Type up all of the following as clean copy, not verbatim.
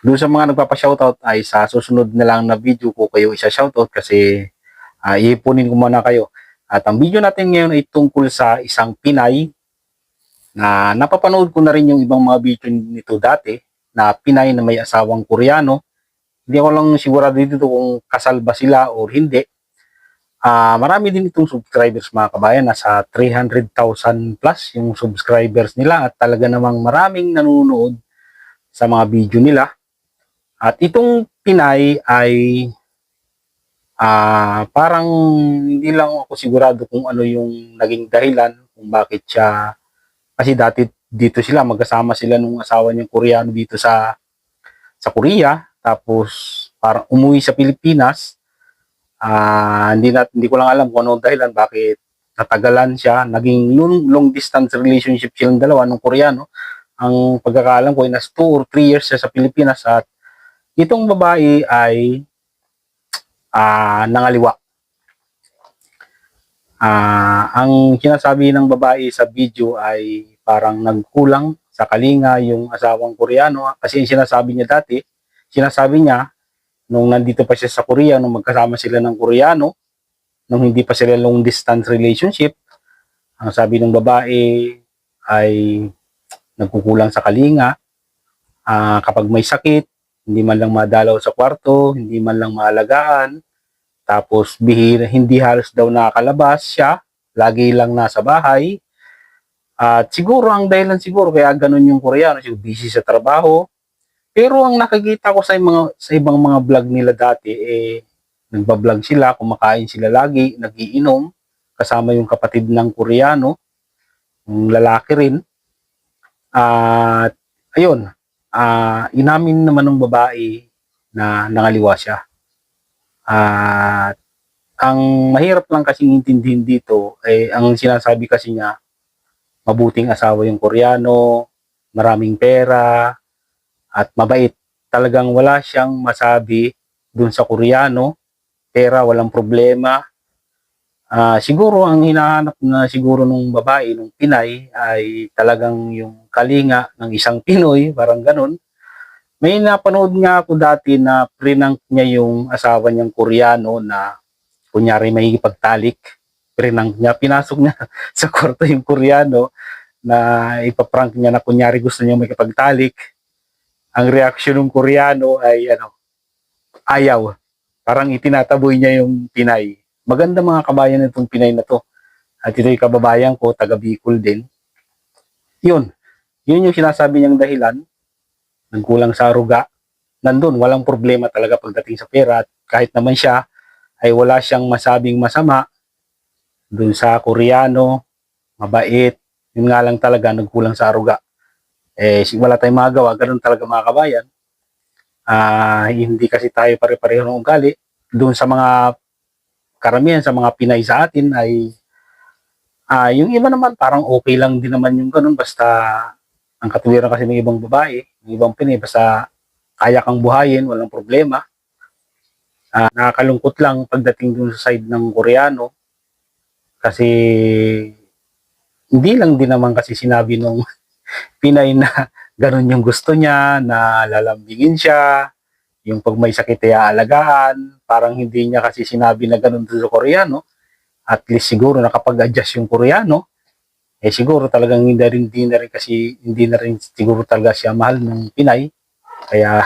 Doon sa mga nagpapa-shoutout ay sa susunod na lang na video ko kayo isa-shoutout kasi iipunin ko muna kayo. At ang video natin ngayon ay tungkol sa isang Pinay na napapanood ko na rin yung ibang mga video nito dati na Pinay na may asawang Koreano. Hindi ako lang sigurado dito kung kasal ba sila o hindi. Marami din itong subscribers mga kabayan, nasa 300,000 plus yung subscribers nila at talaga namang maraming nanonood sa mga video nila. At itong Pinay ay parang hindi lang ako sigurado kung ano yung naging dahilan kung bakit siya, kasi dati dito sila magkasama sila nung asawa niyang Koreano dito sa Korea, tapos parang umuwi sa Pilipinas. Hindi ko lang alam kung ano dahilan bakit natagalan siya, naging long distance relationship silang dalawa ng Koreano. Ang pagkakaalam ko ay nas 2 or 3 years siya sa Pilipinas at itong babae ay nangaliwa. Ang sinasabi ng babae sa video ay parang nagkulang sa kalinga yung asawang Koreano kasi sinasabi niya nung nandito pa siya sa Korea, nung magkasama sila ng Koreano, nung hindi pa sila long distance relationship, ang sabi ng babae ay nagkukulang sa kalinga. Kapag may sakit, hindi man lang madalaw sa kwarto, hindi man lang maalagaan, tapos bihira, hindi halos daw nakakalabas siya, lagi lang nasa bahay. At siguro ang dahilan siguro kaya ganun yung Koreano, siguro busy sa trabaho. Pero ang nakikita ko sa ibang mga vlog nila dati, nagba-vlog sila, kumakain sila lagi, nagiinom, kasama yung kapatid ng Koreano, yung lalaki rin. At ayun, inamin naman ng babae na nangaliwa siya. At ang mahirap lang kasing intindihin dito, ang sinasabi kasi niya, mabuting asawa yung Koreano, maraming pera, at mabait. Talagang wala siyang masabi dun sa Koreano, pera, walang problema. Siguro ang hinahanap na siguro nung babae, nung Pinay, ay talagang yung kalinga ng isang Pinoy, parang ganun. May napanood nga ako dati na prinank niya yung asawa niyang Koreano na kunyari may ipagtalik. Prinank niya, pinasok niya sa kwarto yung Koreano na ipaprank niya na kunyari gusto niya may ipagtalik. Ang reaksyon ng Koreano ay ayaw. Parang itinataboy niya yung Pinay. Maganda mga kabayan itong Pinay na to. At ito yung kababayan ko, taga Bicol din. Yun yung sinasabi niyang dahilan. Nagkulang sa aruga. Nandun, walang problema talaga pagdating sa pera. At kahit naman siya, ay wala siyang masabing masama. Dun sa Koreano, mabait. Yun nga lang talaga, nagkulang sa aruga. Wala tayong magawa. Ganun talaga mga kabayan. Hindi kasi tayo pare-pareho ng ugali. Dun sa mga karamihan, sa mga Pinay sa atin ay yung iba naman parang okay lang din naman yung ganun, basta ang katuwiran kasi ng ibang babae, ng ibang Pinay, basta kaya kang buhayin, walang problema. Nakakalungkot lang pagdating dun sa side ng Koreano kasi hindi lang din naman kasi sinabi nung Pinay na ganun yung gusto niya, na lalambingin siya, yung pag may sakit ay aalagaan. Parang hindi niya kasi sinabi na ganun sa Koreano. At least siguro nakapag-adjust yung Koreano, siguro talagang hindi na rin siguro talaga siya mahal ng Pinay, kaya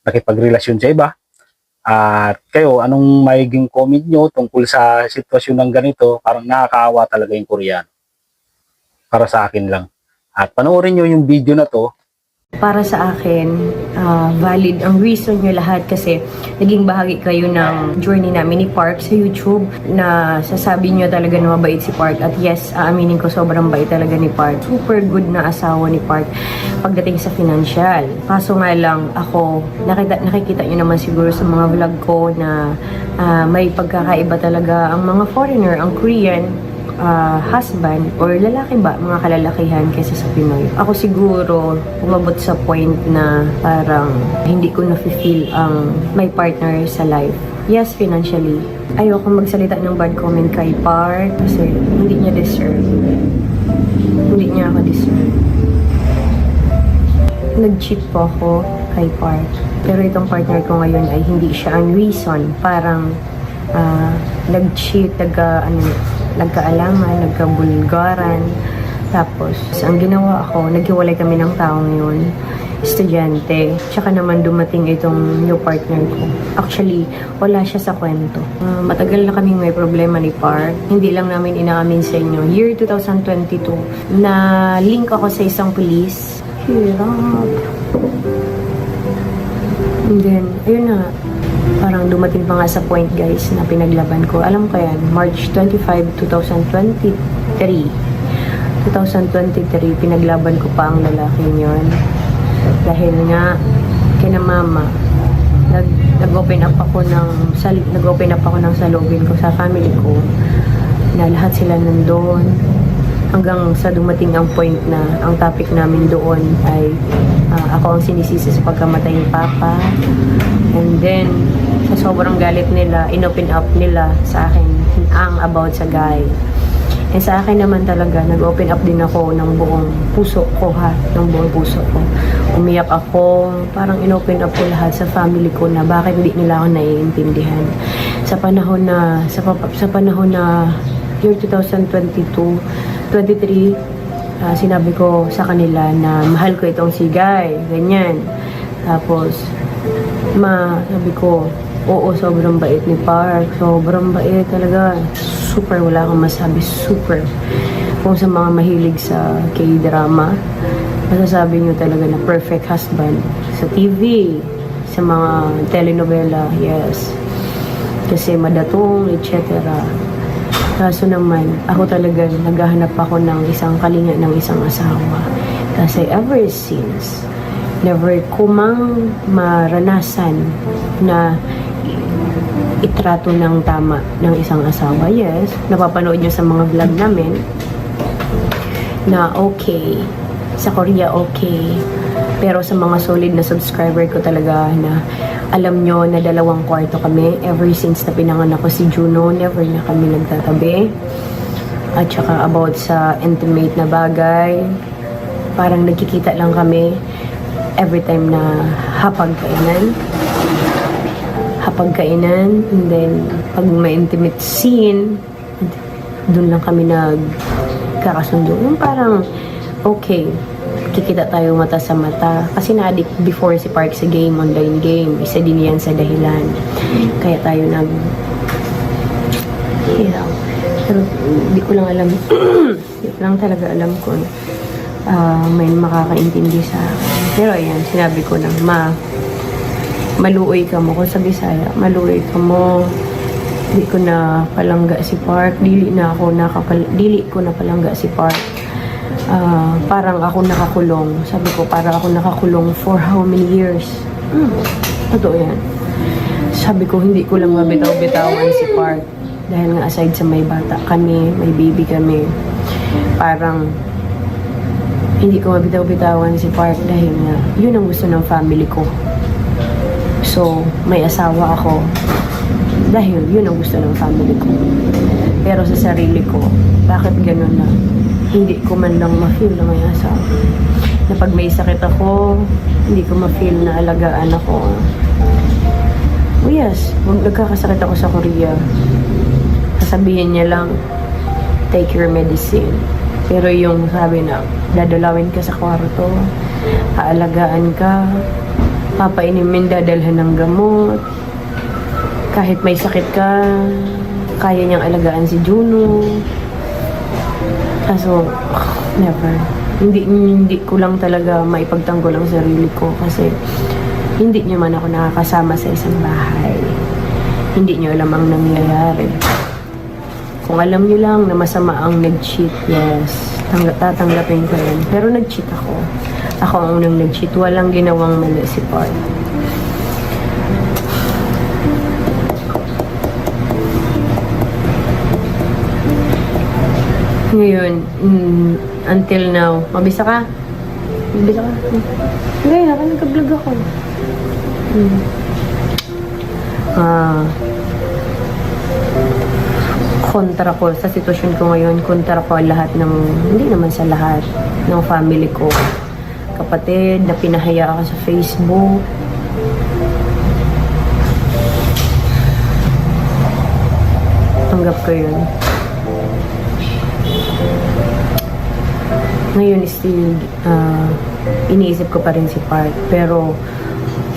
nakipagrelasyon sa iba. At kayo, anong magiging comment nyo tungkol sa sitwasyon ng ganito? Parang nakakaawa talaga yung Koreano, para sa akin lang. At panoorin nyo yung video na to. Para sa akin, valid ang reason nyo lahat kasi naging bahagi kayo ng journey namin ni Park sa YouTube na sasabi nyo talaga na mabait si Park. At yes, aaminin ko sobrang bait talaga ni Park. Super good na asawa ni Park pagdating sa financial. Kaso nga lang ako, nakikita nyo naman siguro sa mga vlog ko na may pagkakaiba talaga ang mga foreigner, ang Korean, husband or lalaki ba, mga kalalakihan kaysa sa Pinoy. Ako siguro umabot sa point na parang hindi ko na-feel ang my partner sa life. Yes, financially. Ayoko magsalita ng bad comment kay Park kasi hindi niya deserve. Hindi niya ako deserve. nag-cheat po ako kay Park. Pero itong partner ko ngayon ay hindi siya ang reason. Parang nag-cheat, nagkaalaman, nagkabulgaran. Tapos, ang ginawa ko, naghiwalay kami ng taong yun. Estudyante. Tsaka naman dumating itong new partner ko. Actually, wala siya sa kwento. Matagal na kaming may problema ni Park. Hindi lang namin inaamin sa inyo. Year 2022, na link ako sa isang police. Hirap. And then, ayun na. Parang dumating pa nga sa point, guys, na pinaglaban ko. Alam ko yan, March 25, 2023. 2023, pinaglaban ko pa ang lalaking yon. Dahil nga, kina mama, nag-open up ako ng salubin ko sa family ko, na lahat sila nandun, hanggang sa dumating ang point na ang topic namin doon ay ako ang sinisisi sa pagkamatay ni Papa. And then, sa sobrang galit nila, inopen up nila sa akin ang about sa guy. And sa akin naman talaga, nag-open up din ako ng buong puso ko ng buong puso ko. Umiyak ako, parang inopen up ko lahat sa family ko na bakit hindi nila ako naiintindihan. Sa panahon na year 2022, 23, sinabi ko sa kanila na mahal ko itong si Guy, ganyan. Tapos, sabi ko, oo, sobrang bait ni Park, sobrang bait talaga. Super, wala akong masabi, super. Kung sa mga mahilig sa K-drama, masasabi nyo talaga na perfect husband. Sa TV, sa mga telenovela, yes. Kasi madatong, etc. Kaso naman, ako talaga naghahanap ako ng isang kalinga ng isang asawa. Kasi ever since, never ko mang maranasan na itrato ng tama ng isang asawa. Yes, napapanood nyo sa mga vlog namin na okay, sa Korea okay, pero sa mga solid na subscriber ko talaga na alam nyo na 2 kwarto kami ever since na pinanganak ko si Juno, never na kami nagtatabi. At saka about sa intimate na bagay, parang nagkikita lang kami every time na hapagkainan, and then pag may intimate scene, dun lang kami nagkakasundo. Yung parang okay, kikita tayo mata sa mata. Kasi na-addict before si Park sa game, online game. Isa din yan sa dahilan. Kaya tayo hirap. Pero di ko lang alam, di ko lang talaga alam kung may makakaintindi sa akin. Pero ayan, sinabi ko na, maluoy ka mo. Kung sa Bisaya, maluoy ka mo. Di ko na palangga si Park. Dili ko na palangga si Park. Parang ako nakakulong. Sabi ko, parang ako nakakulong for how many years? Totoo yan. Sabi ko, hindi ko lang mabitaw-bitawan si Park. Dahil nga aside sa may bata kami, may baby kami, parang hindi ko mabitaw-bitawan si Park dahil nga yun ang gusto ng family ko. So, may asawa ako dahil yun ang gusto ng family ko. Pero sa sarili ko, bakit ganun na? Hindi ko man lang ma-feel na may asawa. Na pag may sakit ako, hindi ko ma-feel na alagaan ako. Oh yes, kung nagkakasakit ako sa Korea, sasabihin niya lang, take your medicine. Pero yung sabi na, dadalawin ka sa kwarto, aalagaan ka, papainimin, dadalhan ng gamot, kahit may sakit ka, kaya niyang alagaan si Juno. Kaso, never. Hindi ko lang talaga maipagtanggol ang sarili ko kasi hindi niyo man ako nakakasama sa isang bahay. Hindi niyo alam ang nangyayari. Kung alam niyo lang na masama ang nag-cheat, yes, tatanggapin ko yan. Pero nag-cheat ako. Ako ang unang nag-cheat. Walang ginawang mali si Park. Ngayon, until now, mabisa ka? Mabisa ka? Hindi, nagka-vlog ako. Kontra ko sa sitwasyon ko ngayon, kontra ko lahat ng, hindi naman sa lahat ng family ko. kapatid na pinahaya ka sa Facebook. Tanggap ko yun. Ngayon still iniisip ko pa rin si Park, pero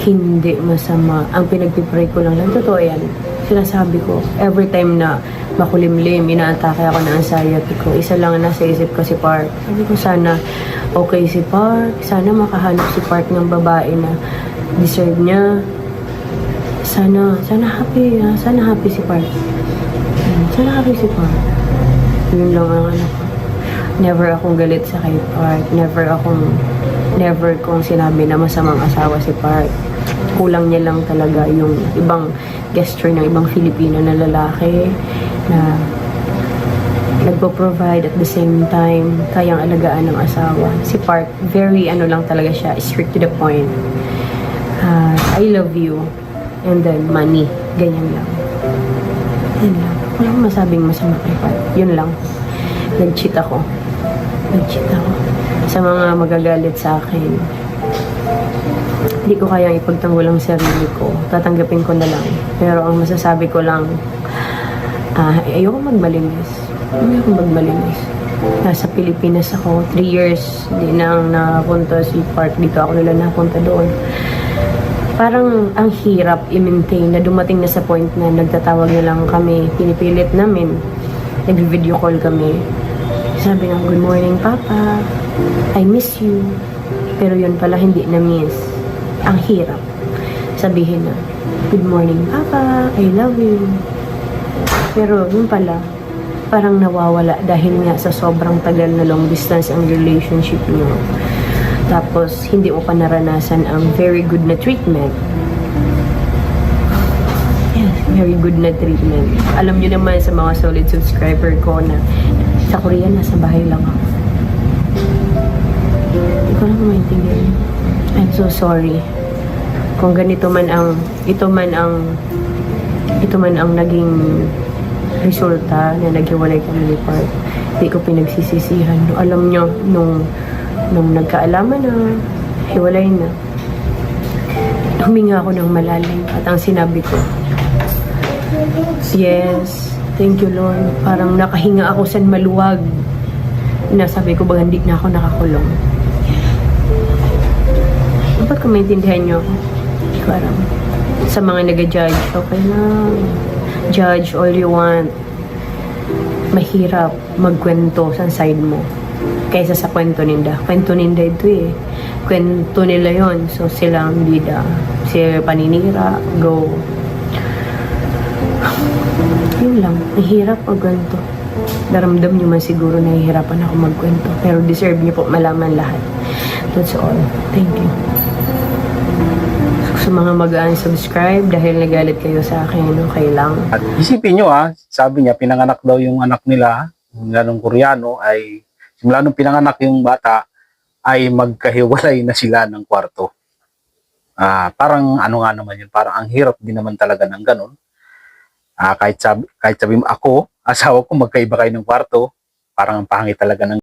hindi masama. Ang pinagpipray ko lang totoo yan. Sinasabi ko, every time na makulimlim, inaatake ako ng anxiety ko, isa lang ang nasa isip ko si Park. Sabi ko, sana okay si Park, sana makahanap si Park ng babae na deserve niya. Sana happy, sana happy si Park. Sana happy si Park. Yun lang ang ano ko. Never akong galit sa kay Park. Never kong sinabi na masamang asawa si Park. Kulang niya lang talaga yung ibang gesture ng ibang Filipino na lalaki na nagpo-provide at the same time kayang alagaan ng asawa. Si Park, very lang talaga siya, strict to the point. I love you. And then, money. Ganyan lang. Yan lang. Wala akong masabing masama kay Park. Yun lang. Nag-cheat ako. Sa mga magagalit sa akin, hindi ko kayang ipagtanggol ang sarili ko. Tatanggapin ko na lang. Pero ang masasabi ko lang, ayoko magmalinis. Nasa Pilipinas ako. 3 years di nang napunta si Park. Dito ako nila napunta doon. Parang ang hirap i-maintain na dumating na sa point na nagtatawag na lang kami. Pinipilit namin. Nag-video call kami. Sabi ng, good morning, Papa. I miss you. Pero yun pala, hindi na-miss. Ang hirap. Sabihin na, good morning, Papa. I love you. Pero yun pala, parang nawawala dahil nga sa sobrang tagal na long distance ang relationship nyo. Tapos, hindi mo pa naranasan ang very good na treatment. Yes, very good na treatment. Alam nyo naman sa mga solid subscriber ko na sa Korea, nasa bahay lang ako. Hindi ko lang maintindihan. I'm so sorry. Kung ganito man ito man ang naging resulta na naghiwalay kami ni Park. Hindi ko pinagsisisihan. Alam nyo, nung nagkaalaman na, hiwalay na, huminga ako ng malalim at ang sinabi ko, yes, thank you Lord. Parang nakahinga ako sa maluwag. Nasabi ko ba hindi na ako nakakulong. Dapat kung maintindihan nyo ako. Hindi ko alam. Sa mga nag-judge, okay lang. Judge all you want. Mahirap magkwento sa side mo kaysa sa kwento ninda. Kwento ninda ito eh. Kwento nila yon. So sila ang bida. Sila paninira. Go. Yun lang. Mahirap magkwento. Daramdam nyo man siguro nahihirapan ako magkwento. Pero deserve nyo po malaman lahat. That's all. Thank you. Sa mga mag-unsubscribe dahil nagalit kayo sa akin, okay lang. At isipin nyo sabi niya, pinanganak daw yung anak nila ng Koreano ay, simula nung pinanganak yung bata, ay magkahiwalay na sila ng kwarto. Parang ano nga naman yun, parang ang hirap din naman talaga ng ganun. Kahit sabi mo ako, asawa ko magkaiba kayo ng kwarto, parang ang pangit talaga ng